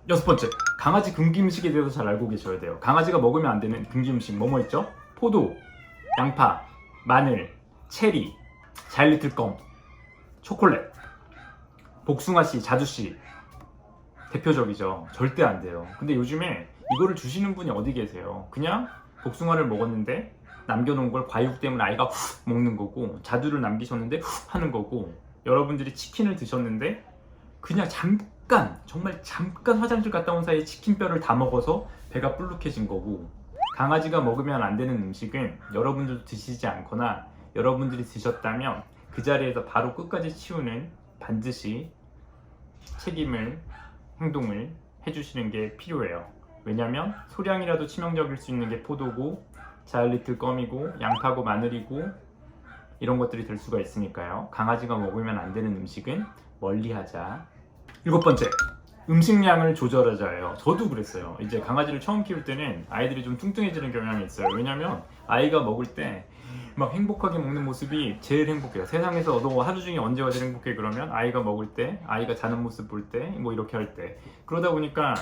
여섯 번째, 강아지 금기 음식에 대해서 잘 알고 계셔야 돼요. 강아지가 먹으면 안 되는 금기 음식 뭐뭐 있죠? 포도, 양파, 마늘, 체리, 자일리틀 껌, 초콜릿, 복숭아씨, 자두씨 대표적이죠. 절대 안 돼요. 근데 요즘에 이거를 주시는 분이 어디 계세요? 그냥 복숭아를 먹었는데 남겨놓은 걸 과육 때문에 아이가 훅 먹는 거고, 자두를 남기셨는데 훅 하는 거고, 여러분들이 치킨을 드셨는데 그냥 잠깐, 정말 잠깐 화장실 갔다 온 사이에 치킨뼈를 다 먹어서 배가 불룩해진 거고, 강아지가 먹으면 안 되는 음식은 여러분들도 드시지 않거나 여러분들이 드셨다면 그 자리에서 바로 끝까지 치우는 반드시 책임을, 행동을 해주시는 게 필요해요. 왜냐면 소량이라도 치명적일 수 있는 게 포도고 자일리틀 껌이고 양파고 마늘이고 이런 것들이 될 수가 있으니까요. 강아지가 먹으면 안 되는 음식은 멀리하자. 일곱 번째, 음식량을 조절하자예요. 저도 그랬어요. 이제 강아지를 처음 키울 때는 아이들이 좀 뚱뚱해지는 경향이 있어요. 왜냐면 아이가 먹을 때 막 행복하게 먹는 모습이 제일 행복해요. 세상에서 너 하루 중에 언제가 제일 행복해? 그러면 아이가 먹을 때, 아이가 자는 모습 볼 때, 뭐 이렇게 할 때. 그러다 보니까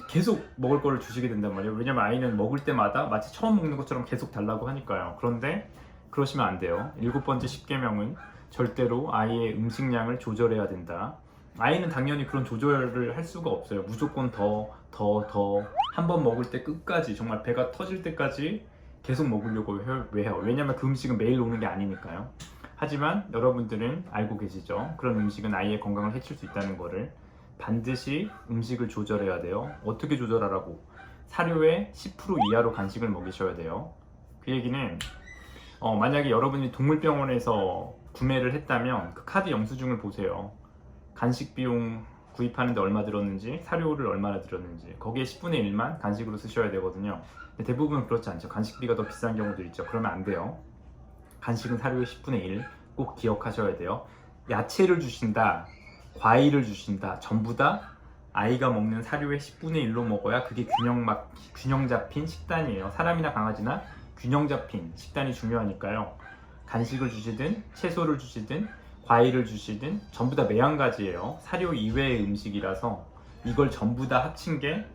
계속 먹을 거를 주시게 된단 말이에요. 왜냐면 아이는 먹을 때마다 마치 처음 먹는 것처럼 계속 달라고 하니까요. 그런데 그러시면 안 돼요. 일곱 번째 10계명은 절대로 아이의 음식량을 조절해야 된다. 아이는 당연히 그런 조절을 할 수가 없어요. 무조건 한 번 먹을 때 끝까지, 정말 배가 터질 때까지 계속 먹으려고 해요. 왜냐면 그 음식은 매일 오는 게 아니니까요. 하지만 여러분들은 알고 계시죠? 그런 음식은 아이의 건강을 해칠 수 있다는 거를. 반드시 음식을 조절해야 돼요. 어떻게 조절하라고? 사료의 10% 이하로 간식을 먹이셔야 돼요. 그 얘기는 만약에 여러분이 동물병원에서 구매를 했다면 그 카드 영수증을 보세요. 간식 비용 구입하는데 얼마 들었는지, 사료를 얼마나 들었는지, 거기에 10분의 1만 간식으로 쓰셔야 되거든요. 근데 대부분 그렇지 않죠. 간식비가 더 비싼 경우도 있죠. 그러면 안 돼요. 간식은 사료의 10분의 1 꼭 기억하셔야 돼요. 야채를 주신다, 과일을 주신다, 전부 다 아이가 먹는 사료의 10분의 1로 먹어야 그게 균형 잡힌 식단이에요. 사람이나 강아지나 균형 잡힌 식단이 중요하니까요. 간식을 주시든 채소를 주시든 과일을 주시든 전부 다 매한가지예요. 사료 이외의 음식이라서 이걸 전부 다 합친 게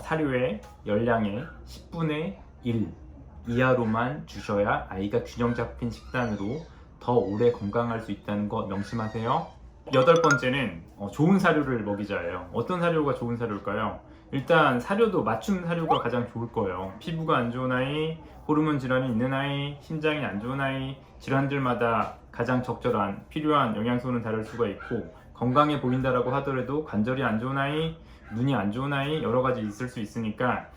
사료의 열량의 10분의 1 이하로만 주셔야 아이가 균형 잡힌 식단으로 더 오래 건강할 수 있다는 거 명심하세요. 여덟 번째는 좋은 사료를 먹이자예요. 어떤 사료가 좋은 사료일까요? 일단 사료도 맞춤 사료가 가장 좋을 거예요. 피부가 안 좋은 아이, 호르몬 질환이 있는 아이, 심장이 안 좋은 아이, 질환들마다 가장 적절한 필요한 영양소는 다를 수가 있고, 건강해 보인다라고 하더라도 관절이 안 좋은 아이, 눈이 안 좋은 아이, 여러 가지 있을 수 있으니까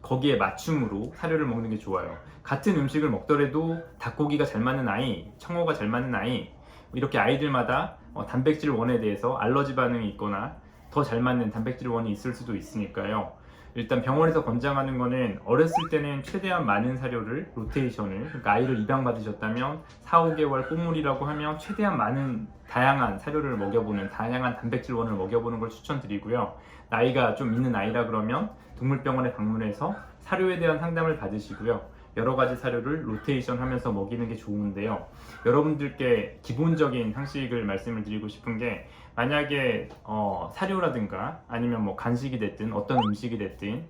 거기에 맞춤으로 사료를 먹는 게 좋아요. 같은 음식을 먹더라도 닭고기가 잘 맞는 아이, 청어가 잘 맞는 아이, 이렇게 아이들마다 단백질 원에 대해서 알러지 반응이 있거나 더 잘 맞는 단백질 원이 있을 수도 있으니까요. 일단 병원에서 권장하는 거는 어렸을 때는 최대한 많은 사료를, 로테이션을, 그러니까 아이를 입양받으셨다면 4, 5개월 뽀물이라고 하면 최대한 많은 다양한 사료를 먹여보는, 다양한 단백질 원을 먹여보는 걸 추천드리고요. 나이가 좀 있는 아이라 그러면 동물병원에 방문해서 사료에 대한 상담을 받으시고요. 여러 가지 사료를 로테이션 하면서 먹이는 게 좋은데요. 여러분들께 기본적인 상식을 말씀을 드리고 싶은 게, 만약에 사료라든가 아니면 뭐 간식이 됐든 어떤 음식이 됐든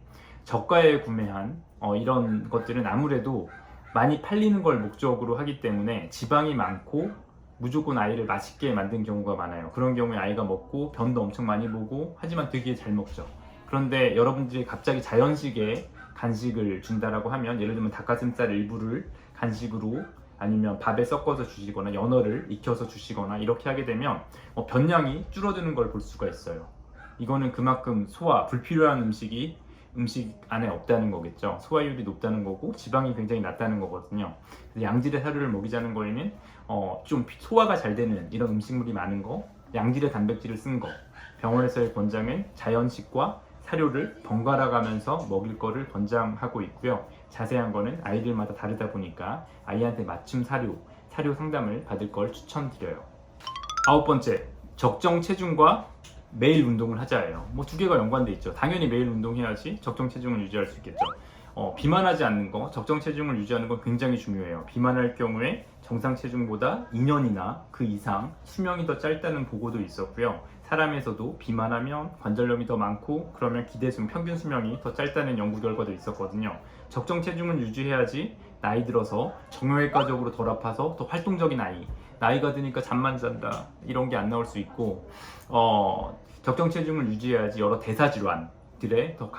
저가에 구매한 이런 것들은 아무래도 많이 팔리는 걸 목적으로 하기 때문에 지방이 많고 무조건 아이를 맛있게 만든 경우가 많아요. 그런 경우에 아이가 먹고 변도 엄청 많이 보고, 하지만 되게 잘 먹죠. 그런데 여러분들이 갑자기 자연식의 간식을 준다라고 하면, 예를 들면 닭가슴살 일부를 간식으로 아니면 밥에 섞어서 주시거나 연어를 익혀서 주시거나 이렇게 하게 되면 변량이 줄어드는 걸 볼 수가 있어요. 이거는 그만큼 불필요한 음식 안에 없다는 거겠죠. 소화율이 높다는 거고 지방이 굉장히 낮다는 거거든요. 그래서 양질의 사료를 먹이자는 거에는 좀 소화가 잘 되는 이런 음식물이 많은 거, 양질의 단백질을 쓴 거, 병원에서의 권장은 자연식과 사료를 번갈아 가면서 먹일 거를 권장하고 있고요. 자세한 거는 아이들마다 다르다 보니까 아이한테 맞춤 사료 상담을 받을 걸 추천드려요. 아홉 번째, 적정 체중과 매일 운동을 하자예요. 뭐 두 개가 연관돼 있죠. 당연히 매일 운동해야지 적정 체중을 유지할 수 있겠죠. 비만하지 않는 거, 적정 체중을 유지하는 건 굉장히 중요해요. 비만할 경우에 정상 체중보다 2년이나 그 이상 수명이 더 짧다는 보고도 있었고요. 사람에서도 비만하면 관절염이 더 많고 그러면 기대수명 평균 수명이 더 짧다는 연구 결과도 있었거든요. 적정 체중을 유지해야지 나이 들어서 정형외과적으로 덜 아파서 더 활동적인 아이, 나이가 드니까 잠만 잔다 이런 게 안 나올 수 있고 적정 체중을 유지해야지 여러 대사 질환들에 더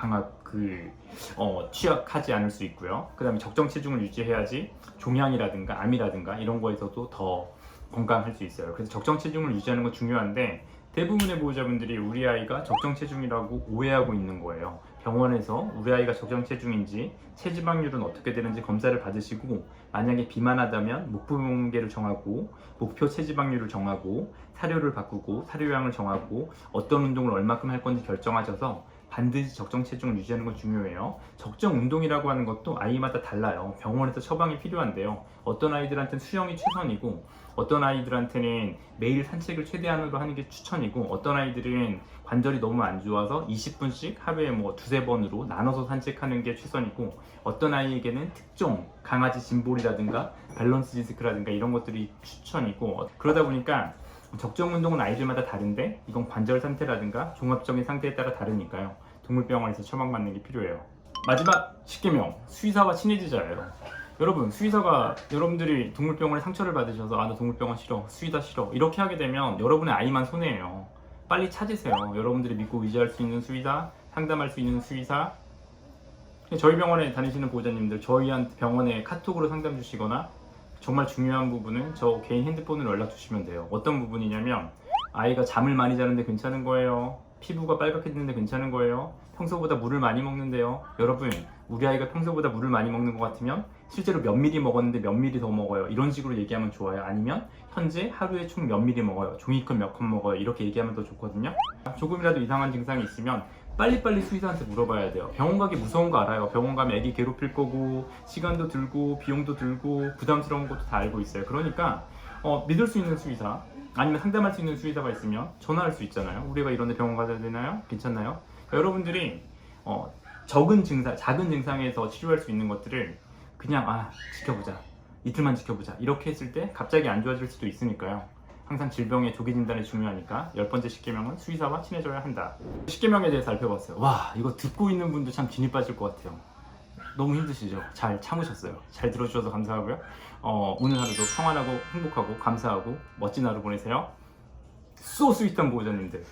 취약하지 않을 수 있고요. 그 다음에 적정 체중을 유지해야지 종양이라든가 암이라든가 이런 거에서도 더 건강할 수 있어요. 그래서 적정 체중을 유지하는 건 중요한데 대부분의 보호자분들이 우리 아이가 적정 체중이라고 오해하고 있는 거예요. 병원에서 우리 아이가 적정 체중인지 체지방률은 어떻게 되는지 검사를 받으시고 만약에 비만하다면 목표무게를 정하고 목표 체지방률을 정하고 사료를 바꾸고 사료량을 정하고 어떤 운동을 얼마큼 할 건지 결정하셔서 반드시 적정 체중을 유지하는 건 중요해요. 적정 운동이라고 하는 것도 아이마다 달라요. 병원에서 처방이 필요한데요. 어떤 아이들한테는 수영이 최선이고 어떤 아이들한테는 매일 산책을 최대한으로 하는 게 추천이고 어떤 아이들은 관절이 너무 안 좋아서 20분씩 하루에 뭐 두세 번으로 나눠서 산책하는 게 최선이고 어떤 아이에게는 특종 강아지 짐볼이라든가 밸런스 디스크라든가 이런 것들이 추천이고 그러다 보니까 적정 운동은 아이들마다 다른데 이건 관절 상태라든가 종합적인 상태에 따라 다르니까요. 동물병원에서 처방받는 게 필요해요. 마지막 10계명 수의사와 친해지자예요. 여러분 수의사가 여러분들이 동물병원에 상처를 받으셔서 나 동물병원 싫어 수의사 싫어 이렇게 하게 되면 여러분의 아이만 손해예요. 빨리 찾으세요. 여러분들이 믿고 의지할 수 있는 수의사, 상담할 수 있는 수의사. 저희 병원에 다니시는 보호자님들 저희한테 병원에 카톡으로 상담 주시거나 정말 중요한 부분은 저 개인 핸드폰으로 연락 주시면 돼요. 어떤 부분이냐면 아이가 잠을 많이 자는데 괜찮은 거예요. 피부가 빨갛게지는데 괜찮은 거예요. 평소보다 물을 많이 먹는데요. 여러분 우리 아이가 평소보다 물을 많이 먹는 것 같으면 실제로 몇 미리 먹었는데 몇 미리 더 먹어요. 이런 식으로 얘기하면 좋아요. 아니면 현재 하루에 총 몇 미리 먹어요. 종이컵 몇 컵 먹어요. 이렇게 얘기하면 더 좋거든요. 조금이라도 이상한 증상이 있으면 빨리빨리 수의사한테 물어봐야 돼요. 병원 가기 무서운 거 알아요. 병원 가면 애기 괴롭힐 거고 시간도 들고 비용도 들고 부담스러운 것도 다 알고 있어요. 그러니까 믿을 수 있는 수의사 아니면 상담할 수 있는 수의사가 있으면 전화할 수 있잖아요. 우리가 이런데 병원 가야 되나요? 괜찮나요? 그러니까 여러분들이 작은 증상에서 치료할 수 있는 것들을 그냥 지켜보자 이틀만 지켜보자 이렇게 했을 때 갑자기 안 좋아질 수도 있으니까요. 항상 질병의 조기 진단이 중요하니까 10번째 10계명은 수의사와 친해져야 한다. 10계명에 대해서 살펴봤어요. 와 이거 듣고 있는 분도 참 진이 빠질 것 같아요. 너무 힘드시죠? 잘 참으셨어요. 잘 들어주셔서 감사하고요. 오늘 하루도 평안하고 행복하고 감사하고 멋진 하루 보내세요. 쏘 스윗한 보호자님들